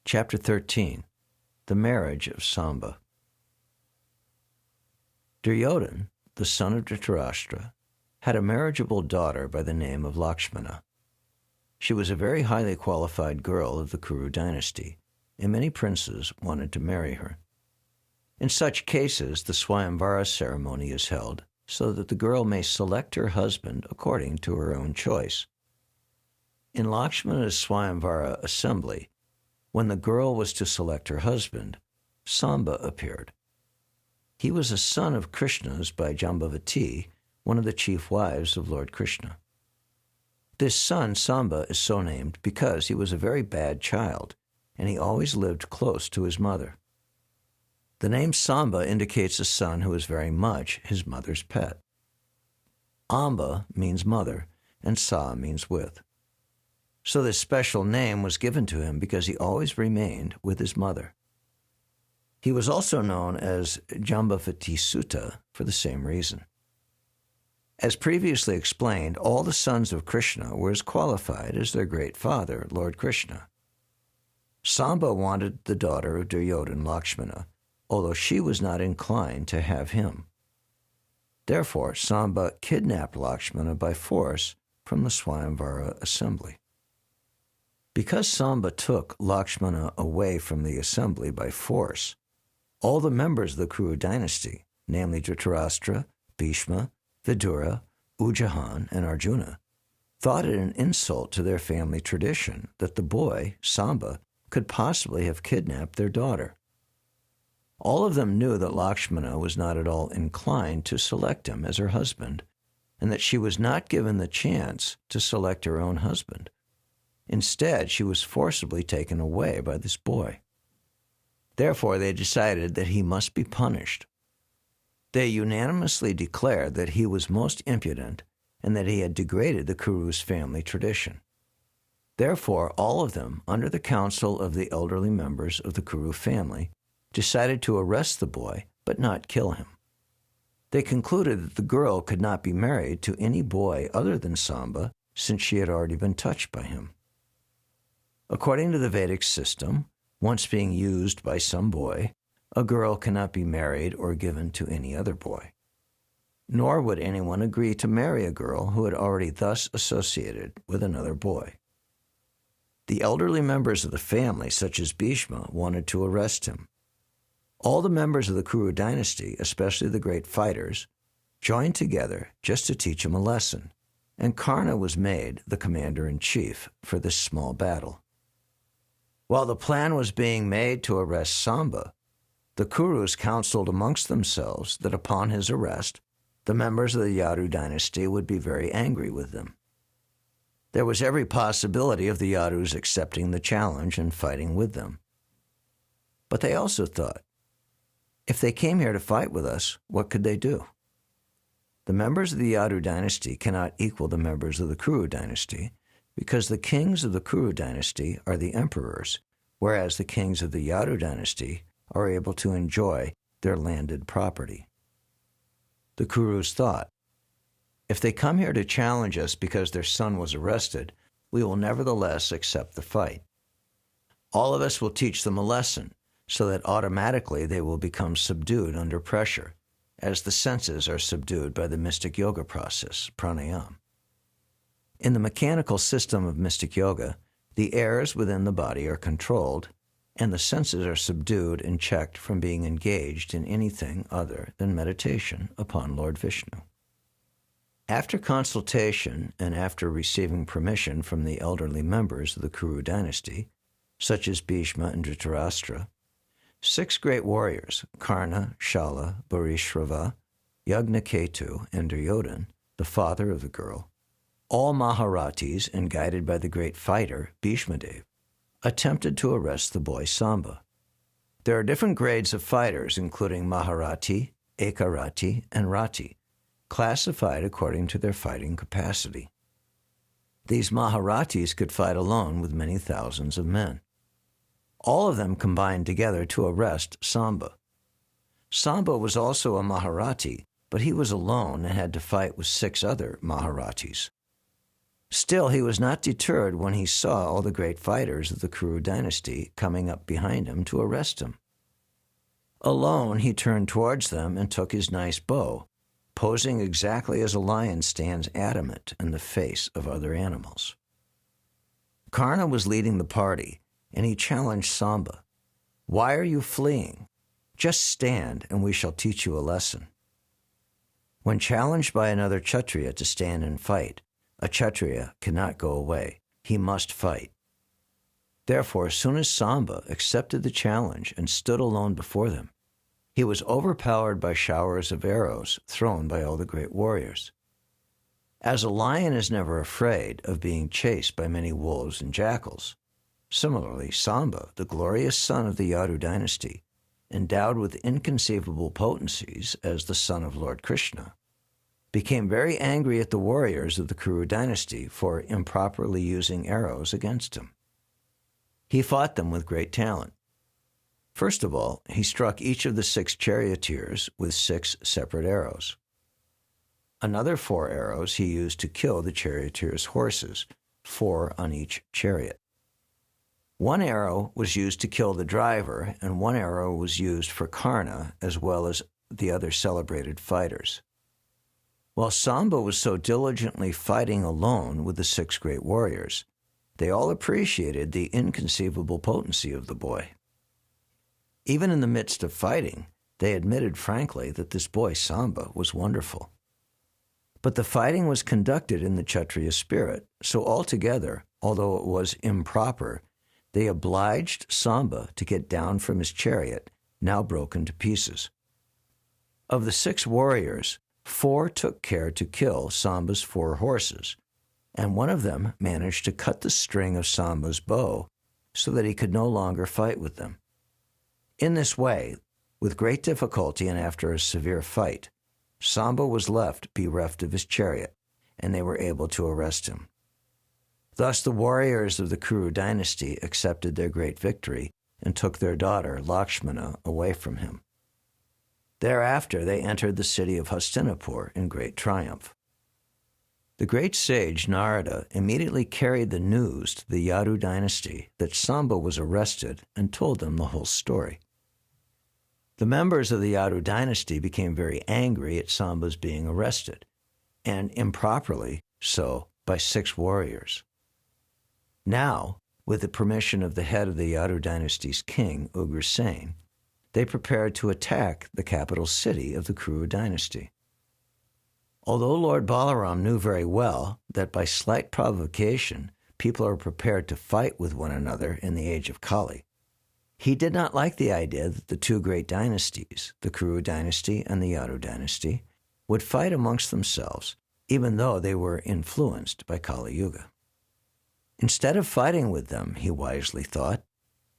Chapter 13. The Marriage of Samba. Duryodhana, the son of Dhritarashtra, had a marriageable daughter by the name of Lakshmana. She was a very highly qualified girl of the Kuru dynasty, and many princes wanted to marry her. In such cases, the Swayamvara ceremony is held so that the girl may select her husband according to her own choice. In Lakshmana's Swayamvara assembly, when the girl was to select her husband, Samba appeared. He was a son of Krishna's by Jambavati, one of the chief wives of Lord Krishna. This son, Samba, is so named because he was a very bad child, and he always lived close to his mother. The name Samba indicates a son who is very much his mother's pet. Amba means mother, and Sa means with. So this special name was given to him because he always remained with his mother. He was also known as Jambavati Sutta for the same reason. As previously explained, all the sons of Krishna were as qualified as their great father, Lord Krishna. Samba wanted the daughter of Duryodhana, Lakshmana, although she was not inclined to have him. Therefore, Samba kidnapped Lakshmana by force from the Swayamvara assembly. Because Samba took Lakshmana away from the assembly by force, all the members of the Kuru dynasty, namely Dhritarashtra, Bhishma, Vidura, Ujjahan, and Arjuna, thought it an insult to their family tradition that the boy, Samba, could possibly have kidnapped their daughter. All of them knew that Lakshmana was not at all inclined to select him as her husband, and that she was not given the chance to select her own husband. Instead, she was forcibly taken away by this boy. Therefore, they decided that he must be punished. They unanimously declared that he was most impudent and that he had degraded the Kuru's family tradition. Therefore, all of them, under the counsel of the elderly members of the Kuru family, decided to arrest the boy but not kill him. They concluded that the girl could not be married to any boy other than Samba since she had already been touched by him. According to the Vedic system, once being used by some boy, a girl cannot be married or given to any other boy. Nor would anyone agree to marry a girl who had already thus associated with another boy. The elderly members of the family, such as Bhishma, wanted to arrest him. All the members of the Kuru dynasty, especially the great fighters, joined together just to teach him a lesson, and Karna was made the commander-in-chief for this small battle. While the plan was being made to arrest Samba, the Kurus counseled amongst themselves that upon his arrest, the members of the Yadu dynasty would be very angry with them. There was every possibility of the Yadus accepting the challenge and fighting with them. But they also thought, if they came here to fight with us, what could they do? The members of the Yadu dynasty cannot equal the members of the Kuru dynasty, because the kings of the Kuru dynasty are the emperors, whereas the kings of the Yadu dynasty are able to enjoy their landed property. The Kurus thought, if they come here to challenge us because their son was arrested, we will nevertheless accept the fight. All of us will teach them a lesson, so that automatically they will become subdued under pressure, as the senses are subdued by the mystic yoga process, pranayama. In the mechanical system of mystic yoga, the airs within the body are controlled, and the senses are subdued and checked from being engaged in anything other than meditation upon Lord Vishnu. After consultation and after receiving permission from the elderly members of the Kuru dynasty, such as Bhishma and Dhritarashtra, 6 great warriors, Karna, Shala, Bharishrava, Yagnaketu, and Duryodhana, the father of the girl, all Maharatis and guided by the great fighter, Bhishmadev, attempted to arrest the boy Samba. There are different grades of fighters, including Maharati, Ekarati, and Rati, classified according to their fighting capacity. These Maharatis could fight alone with many thousands of men. All of them combined together to arrest Samba. Samba was also a Maharati, but he was alone and had to fight with 6 other Maharatis. Still, he was not deterred when he saw all the great fighters of the Kuru dynasty coming up behind him to arrest him. Alone, he turned towards them and took his nice bow, posing exactly as a lion stands adamant in the face of other animals. Karna was leading the party, and he challenged Samba. "Why are you fleeing? Just stand, and we shall teach you a lesson." When challenged by another Kshatriya to stand and fight, a Kshatriya cannot go away. He must fight. Therefore, as soon as Samba accepted the challenge and stood alone before them, he was overpowered by showers of arrows thrown by all the great warriors. As a lion is never afraid of being chased by many wolves and jackals, similarly, Samba, the glorious son of the Yadu dynasty, endowed with inconceivable potencies as the son of Lord Krishna, became very angry at the warriors of the Kuru dynasty for improperly using arrows against him. He fought them with great talent. First of all, he struck each of the 6 charioteers with 6 separate arrows. Another 4 arrows he used to kill the charioteers' horses, 4 on each chariot. 1 arrow was used to kill the driver, and 1 arrow was used for Karna as well as the other celebrated fighters. While Samba was so diligently fighting alone with the 6 great warriors, they all appreciated the inconceivable potency of the boy. Even in the midst of fighting, they admitted frankly that this boy Samba was wonderful. But the fighting was conducted in the Kshatriya spirit, so altogether, although it was improper, they obliged Samba to get down from his chariot, now broken to pieces. Of the 6 warriors, 4 took care to kill Samba's 4 horses, and one of them managed to cut the string of Samba's bow so that he could no longer fight with them. In this way, with great difficulty and after a severe fight, Samba was left bereft of his chariot, and they were able to arrest him. Thus the warriors of the Kuru dynasty accepted their great victory and took their daughter Lakshmana away from him. Thereafter they entered the city of Hastinapur in great triumph. The great sage Narada immediately carried the news to the Yadu dynasty that Samba was arrested and told them the whole story. The members of the Yadu dynasty became very angry at Samba's being arrested, and improperly so by 6 warriors. Now, with the permission of the head of the Yadu dynasty's king, Ugrasen, they prepared to attack the capital city of the Kuru dynasty. Although Lord Balaram knew very well that by slight provocation people are prepared to fight with one another in the age of Kali, he did not like the idea that the 2 great dynasties, the Kuru dynasty and the Yadu dynasty, would fight amongst themselves, even though they were influenced by Kali Yuga. Instead of fighting with them, he wisely thought,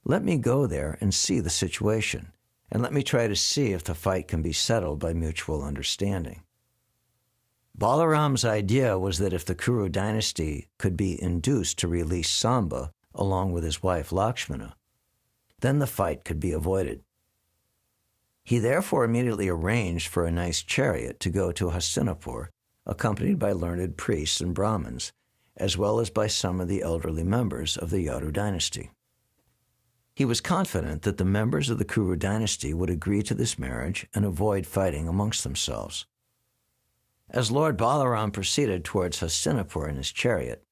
let me go there and see the situation, and let me try to see if the fight can be settled by mutual understanding. Balaram's idea was that if the Kuru dynasty could be induced to release Samba along with his wife Lakshmana, then the fight could be avoided. He therefore immediately arranged for a nice chariot to go to Hastinapur, accompanied by learned priests and Brahmins, as well as by some of the elderly members of the Yadu dynasty. He was confident that the members of the Kuru dynasty would agree to this marriage and avoid fighting amongst themselves. As Lord Balaram proceeded towards Hastinapur in his chariot,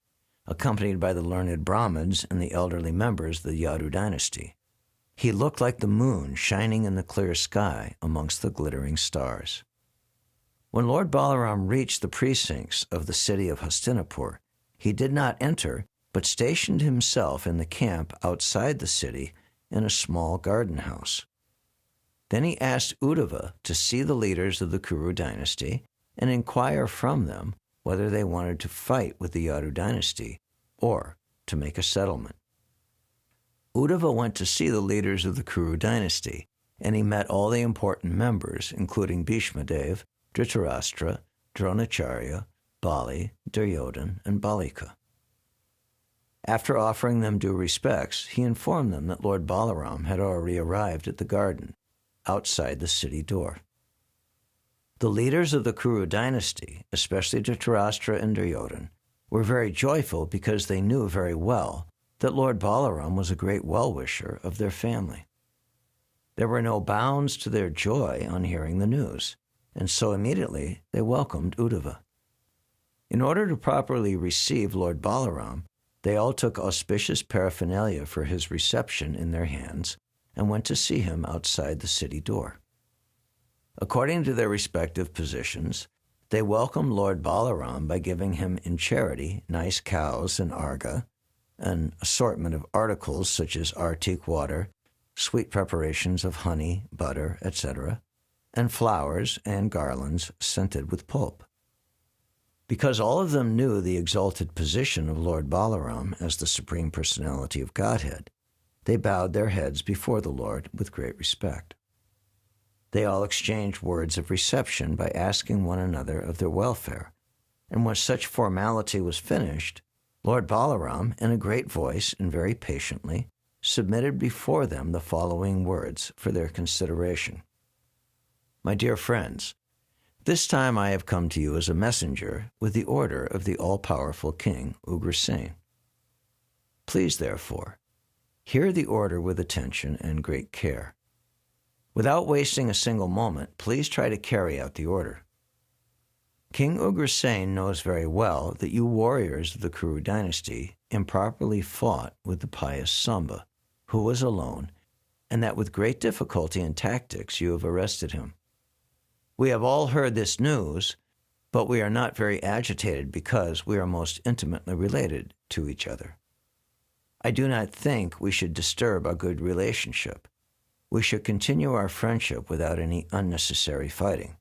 accompanied by the learned Brahmins and the elderly members of the Yadu dynasty, he looked like the moon shining in the clear sky amongst the glittering stars. When Lord Balaram reached the precincts of the city of Hastinapur, he did not enter, but stationed himself in the camp outside the city in a small garden house. Then he asked Uddhava to see the leaders of the Kuru dynasty and inquire from them whether they wanted to fight with the Yadu dynasty or to make a settlement. Uddhava went to see the leaders of the Kuru dynasty, and he met all the important members, including Bhishmadev, Dhritarashtra, Dronacharya, Bali, Duryodhan, and Balika. After offering them due respects, he informed them that Lord Balaram had already arrived at the garden, outside the city door. The leaders of the Kuru dynasty, especially Dhritarashtra and Duryodhan, were very joyful because they knew very well that Lord Balaram was a great well-wisher of their family. There were no bounds to their joy on hearing the news, and so immediately they welcomed Uddhava. In order to properly receive Lord Balaram, they all took auspicious paraphernalia for his reception in their hands and went to see him outside the city door. According to their respective positions, they welcomed Lord Balaram by giving him in charity nice cows and arga, an assortment of articles such as artik water, sweet preparations of honey, butter, etc., and flowers and garlands scented with pulp. Because all of them knew the exalted position of Lord Balaram as the Supreme Personality of Godhead, they bowed their heads before the Lord with great respect. They all exchanged words of reception by asking one another of their welfare, and when such formality was finished, Lord Balaram, in a great voice and very patiently, submitted before them the following words for their consideration. My dear friends, this time I have come to you as a messenger with the order of the all-powerful King Ugrasen. Please, therefore, hear the order with attention and great care. Without wasting a single moment, please try to carry out the order. King Ugrasen knows very well that you warriors of the Kuru dynasty improperly fought with the pious Samba, who was alone, and that with great difficulty and tactics you have arrested him. We have all heard this news, but we are not very agitated because we are most intimately related to each other. I do not think we should disturb our good relationship. We should continue our friendship without any unnecessary fighting.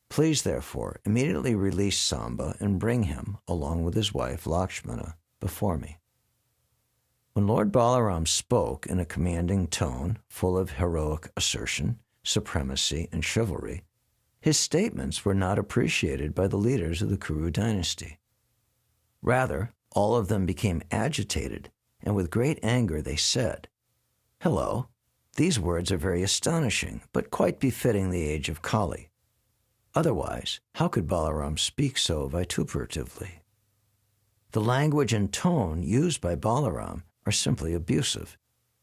Please, therefore, immediately release Samba and bring him, along with his wife Lakshmana, before me. When Lord Balaram spoke in a commanding tone, full of heroic assertion, supremacy, and chivalry, his statements were not appreciated by the leaders of the Kuru dynasty. Rather, all of them became agitated, and with great anger they said, "Hello, these words are very astonishing, but quite befitting the age of Kali. Otherwise, how could Balaram speak so vituperatively? The language and tone used by Balaram are simply abusive,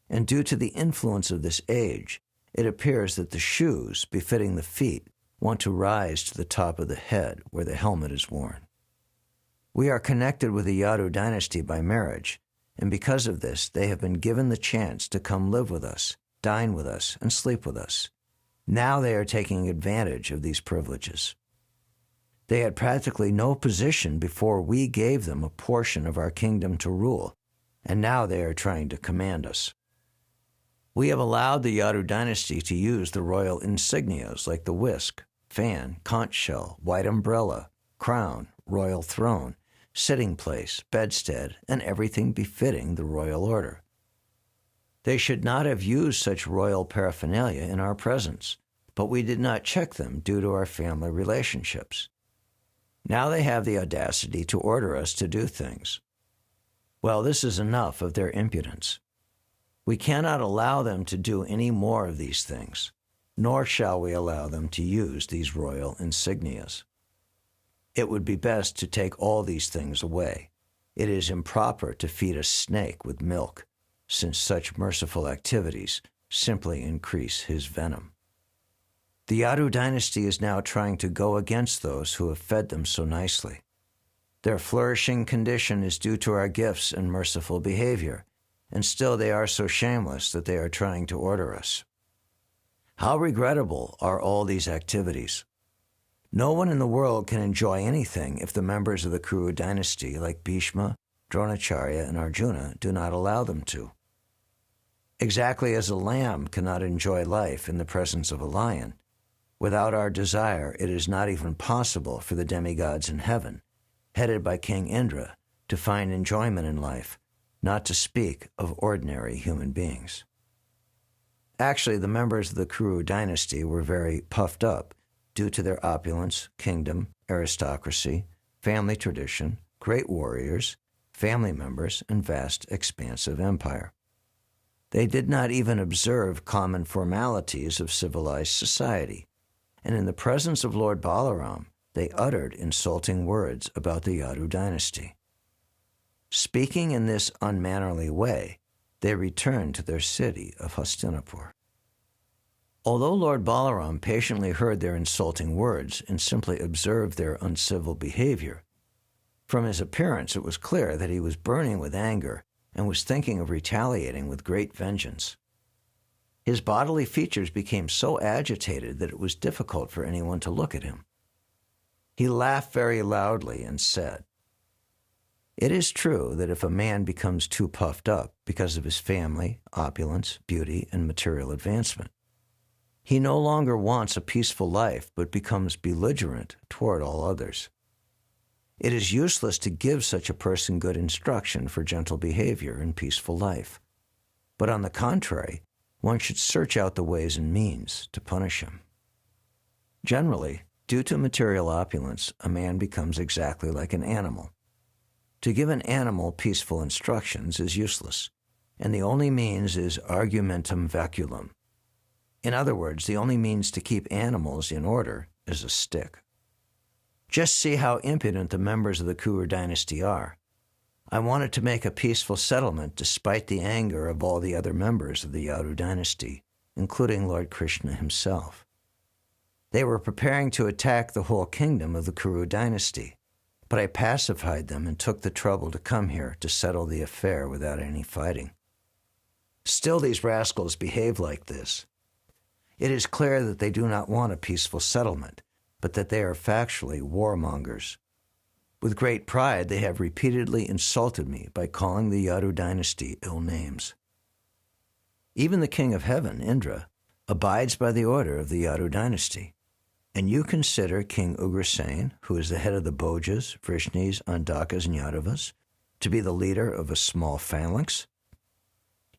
and due to the influence of this age, it appears that the shoes befitting the feet want to rise to the top of the head where the helmet is worn. We are connected with the Yadu dynasty by marriage, and because of this, they have been given the chance to come live with us, dine with us, and sleep with us. Now they are taking advantage of these privileges. They had practically no position before we gave them a portion of our kingdom to rule, and now they are trying to command us. We have allowed the Yadu dynasty to use the royal insignias like the whisk, fan, conch shell, white umbrella, crown, royal throne, sitting place, bedstead, and everything befitting the royal order. They should not have used such royal paraphernalia in our presence, but we did not check them due to our family relationships. Now they have the audacity to order us to do things. Well, this is enough of their impudence. We cannot allow them to do any more of these things, nor shall we allow them to use these royal insignias. It would be best to take all these things away. It is improper to feed a snake with milk, since such merciful activities simply increase his venom. The Yadu dynasty is now trying to go against those who have fed them so nicely. Their flourishing condition is due to our gifts and merciful behavior, and still they are so shameless that they are trying to order us. How regrettable are all these activities. No one in the world can enjoy anything if the members of the Kuru dynasty like Bhishma, Dronacharya, and Arjuna do not allow them to. Exactly as a lamb cannot enjoy life in the presence of a lion, without our desire it is not even possible for the demigods in heaven, headed by King Indra, to find enjoyment in life, not to speak of ordinary human beings. Actually, the members of the Kuru dynasty were very puffed up due to their opulence, kingdom, aristocracy, family tradition, great warriors, family members, and vast, expansive empire. They did not even observe common formalities of civilized society, and in the presence of Lord Balaram, they uttered insulting words about the Yadu dynasty. Speaking in this unmannerly way, they returned to their city of Hastinapur. Although Lord Balaram patiently heard their insulting words and simply observed their uncivil behavior, from his appearance it was clear that he was burning with anger and was thinking of retaliating with great vengeance. His bodily features became so agitated that it was difficult for anyone to look at him. He laughed very loudly and said, "It is true that if a man becomes too puffed up because of his family, opulence, beauty, and material advancement, he no longer wants a peaceful life but becomes belligerent toward all others. It is useless to give such a person good instruction for gentle behavior and peaceful life. But on the contrary, one should search out the ways and means to punish him." Generally, due to material opulence, a man becomes exactly like an animal. To give an animal peaceful instructions is useless, and the only means is argumentum vaculum. In other words, the only means to keep animals in order is a stick. Just see how impudent the members of the Kuru dynasty are. I wanted to make a peaceful settlement despite the anger of all the other members of the Yadu dynasty, including Lord Krishna himself. They were preparing to attack the whole kingdom of the Kuru dynasty, but I pacified them and took the trouble to come here to settle the affair without any fighting. Still these rascals behave like this. It is clear that they do not want a peaceful settlement, but that they are factually warmongers. With great pride, they have repeatedly insulted me by calling the Yadu dynasty ill names. Even the king of heaven, Indra, abides by the order of the Yadu dynasty, and you consider King Ugrasen, who is the head of the Bhojas, Vrishnis, Andakas, and Yadavas, to be the leader of a small phalanx?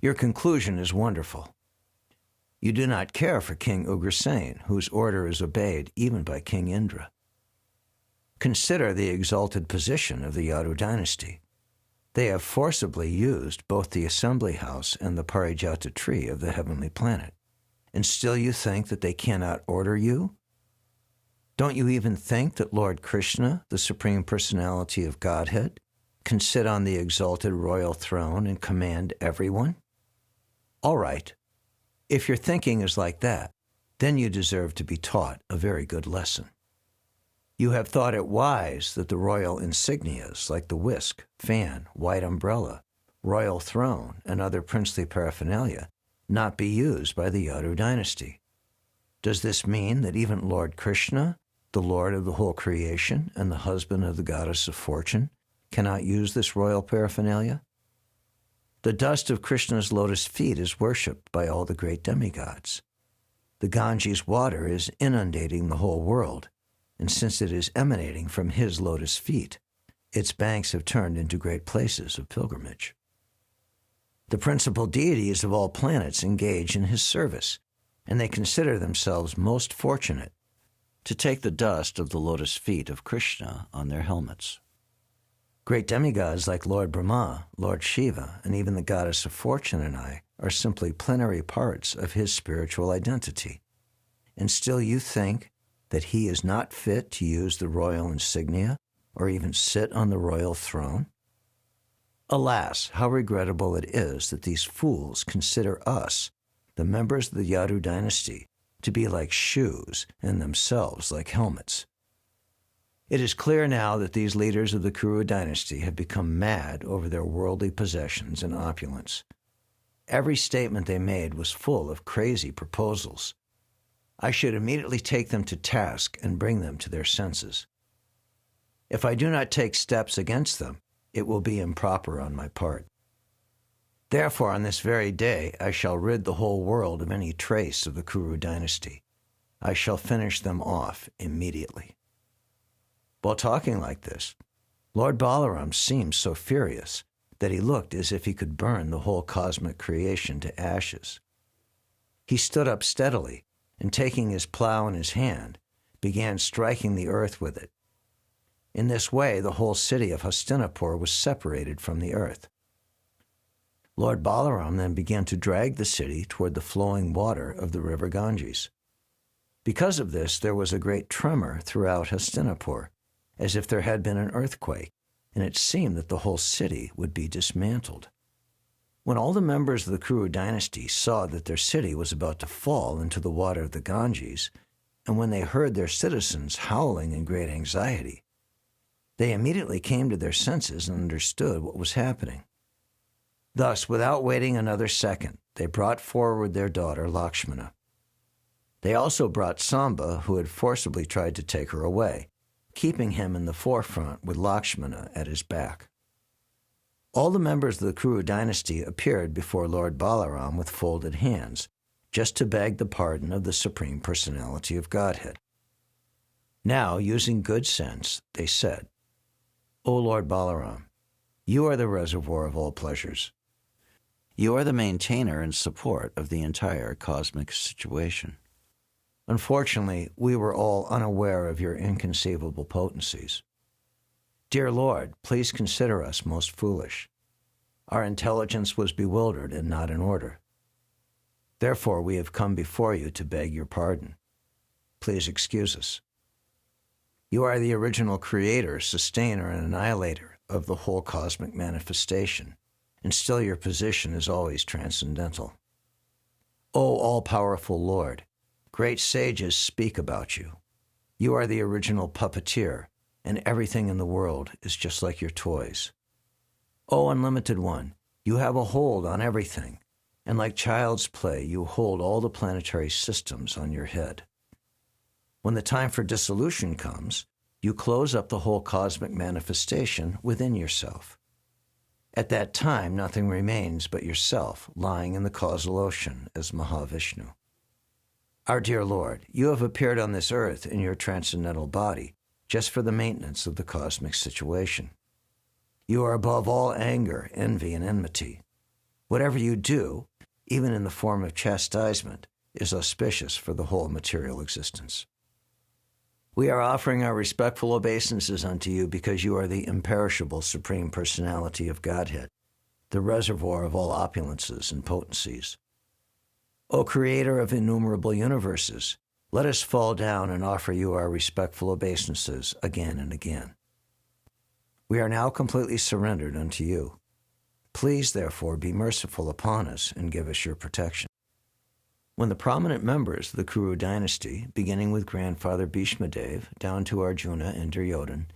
Your conclusion is wonderful. You do not care for King Ugrasen, whose order is obeyed even by King Indra. Consider the exalted position of the Yadu dynasty. They have forcibly used both the assembly house and the Parijata tree of the heavenly planet, and still you think that they cannot order you? Don't you even think that Lord Krishna, the Supreme Personality of Godhead, can sit on the exalted royal throne and command everyone? All right. If your thinking is like that, then you deserve to be taught a very good lesson. You have thought it wise that the royal insignias like the whisk, fan, white umbrella, royal throne, and other princely paraphernalia not be used by the Yadu dynasty. Does this mean that even Lord Krishna, the Lord of the whole creation and the husband of the goddess of fortune, cannot use this royal paraphernalia? The dust of Krishna's lotus feet is worshipped by all the great demigods. The Ganges water is inundating the whole world, and since it is emanating from his lotus feet, its banks have turned into great places of pilgrimage. The principal deities of all planets engage in his service, and they consider themselves most fortunate to take the dust of the lotus feet of Krishna on their helmets. Great demigods like Lord Brahma, Lord Shiva, and even the goddess of fortune and I are simply plenary parts of his spiritual identity. And still you think that he is not fit to use the royal insignia or even sit on the royal throne? Alas, how regrettable it is that these fools consider us, the members of the Yadu dynasty, to be like shoes and themselves like helmets. It is clear now that these leaders of the Kuru dynasty have become mad over their worldly possessions and opulence. Every statement they made was full of crazy proposals. I should immediately take them to task and bring them to their senses. If I do not take steps against them, it will be improper on my part. Therefore, on this very day, I shall rid the whole world of any trace of the Kuru dynasty. I shall finish them off immediately. While talking like this, Lord Balaram seemed so furious that he looked as if he could burn the whole cosmic creation to ashes. He stood up steadily and, taking his plow in his hand, began striking the earth with it. In this way, the whole city of Hastinapur was separated from the earth. Lord Balaram then began to drag the city toward the flowing water of the river Ganges. Because of this, there was a great tremor throughout Hastinapur, as if there had been an earthquake, and it seemed that the whole city would be dismantled. When all the members of the Kuru dynasty saw that their city was about to fall into the water of the Ganges, and when they heard their citizens howling in great anxiety, they immediately came to their senses and understood what was happening. Thus, without waiting another second, they brought forward their daughter Lakshmana. They also brought Samba, who had forcibly tried to take her away, keeping him in the forefront with Lakshmana at his back. All the members of the Kuru dynasty appeared before Lord Balaram with folded hands, just to beg the pardon of the Supreme Personality of Godhead. Now, using good sense, they said, "O Lord Balaram, you are the reservoir of all pleasures. You are the maintainer and support of the entire cosmic situation. Unfortunately, we were all unaware of your inconceivable potencies. Dear Lord, please consider us most foolish. Our intelligence was bewildered and not in order. Therefore, we have come before you to beg your pardon. Please excuse us. You are the original creator, sustainer, and annihilator of the whole cosmic manifestation, and still your position is always transcendental. O all-powerful Lord, great sages speak about you. You are the original puppeteer, and everything in the world is just like your toys. O unlimited one, you have a hold on everything, and like child's play, you hold all the planetary systems on your head. When the time for dissolution comes, you close up the whole cosmic manifestation within yourself. At that time, nothing remains but yourself lying in the causal ocean as Mahavishnu. Our dear Lord, you have appeared on this earth in your transcendental body just for the maintenance of the cosmic situation. You are above all anger, envy, and enmity. Whatever you do, even in the form of chastisement, is auspicious for the whole material existence. We are offering our respectful obeisances unto you because you are the imperishable Supreme Personality of Godhead, the reservoir of all opulences and potencies. O Creator of innumerable universes, let us fall down and offer you our respectful obeisances again and again. We are now completely surrendered unto you. Please, therefore, be merciful upon us and give us your protection." When the prominent members of the Kuru dynasty, beginning with grandfather Bhishmadev down to Arjuna and Duryodhan,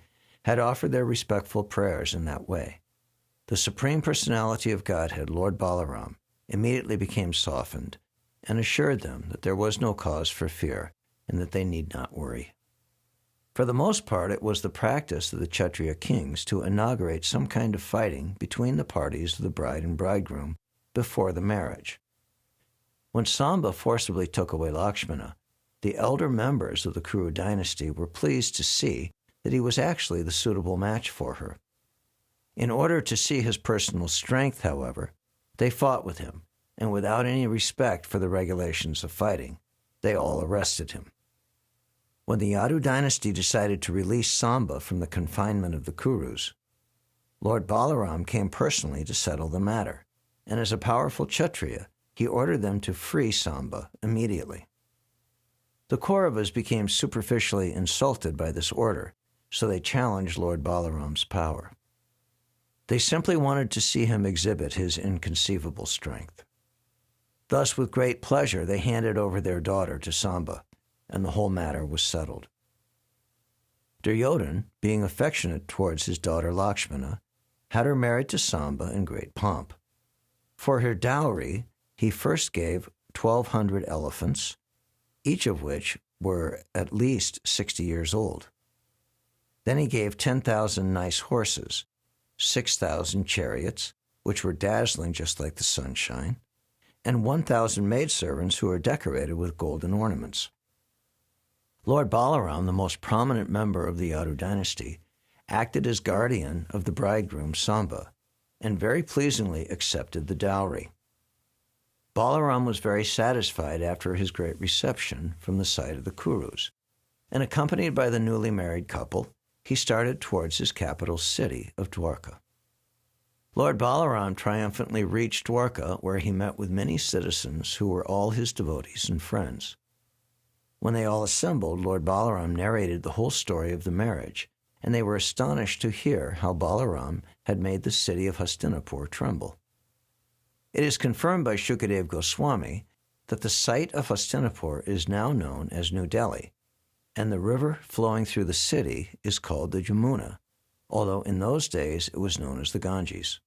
had offered their respectful prayers in that way, the Supreme Personality of Godhead, Lord Balaram, immediately became softened and assured them that there was no cause for fear and that they need not worry. For the most part, it was the practice of the Kshatriya kings to inaugurate some kind of fighting between the parties of the bride and bridegroom before the marriage. When Samba forcibly took away Lakshmana, the elder members of the Kuru dynasty were pleased to see that he was actually the suitable match for her. In order to see his personal strength, however, they fought with him, and without any respect for the regulations of fighting, they all arrested him. When the Yadu dynasty decided to release Samba from the confinement of the Kurus, Lord Balaram came personally to settle the matter, and as a powerful Kshatriya, he ordered them to free Samba immediately. The Kauravas became superficially insulted by this order, so they challenged Lord Balaram's power. They simply wanted to see him exhibit his inconceivable strength. Thus, with great pleasure, they handed over their daughter to Samba, and the whole matter was settled. Duryodhan, being affectionate towards his daughter Lakshmana, had her married to Samba in great pomp. For her dowry, he first gave 1,200 elephants, each of which were at least 60 years old. Then he gave 10,000 nice horses, 6,000 chariots, which were dazzling just like the sunshine, and 1,000 maidservants who were decorated with golden ornaments. Lord Balaram, the most prominent member of the Yadu dynasty, acted as guardian of the bridegroom Samba, and very pleasingly accepted the dowry. Balaram was very satisfied after his great reception from the side of the Kurus, and accompanied by the newly married couple, he started towards his capital city of Dwarka. Lord Balaram triumphantly reached Dwarka, where he met with many citizens who were all his devotees and friends. When they all assembled, Lord Balaram narrated the whole story of the marriage, and they were astonished to hear how Balaram had made the city of Hastinapur tremble. It is confirmed by Shukadev Goswami that the site of Hastinapur is now known as New Delhi, and the river flowing through the city is called the Jamuna, although in those days it was known as the Ganges.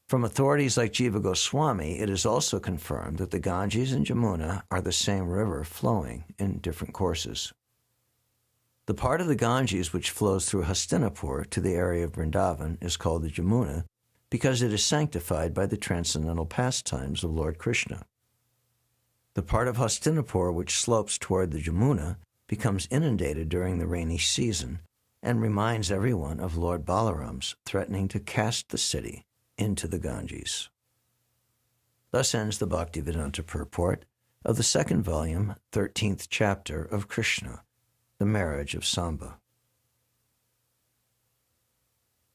From authorities like Jiva Goswami, it is also confirmed that the Ganges and Jamuna are the same river flowing in different courses. The part of the Ganges which flows through Hastinapur to the area of Vrindavan is called the Jamuna because it is sanctified by the transcendental pastimes of Lord Krishna. The part of Hastinapur which slopes toward the Jamuna becomes inundated during the rainy season and reminds everyone of Lord Balaram's threatening to cast the city into the Ganges. Thus ends the Bhaktivedanta purport of the second volume, 13th chapter of Krishna, the Marriage of Samba.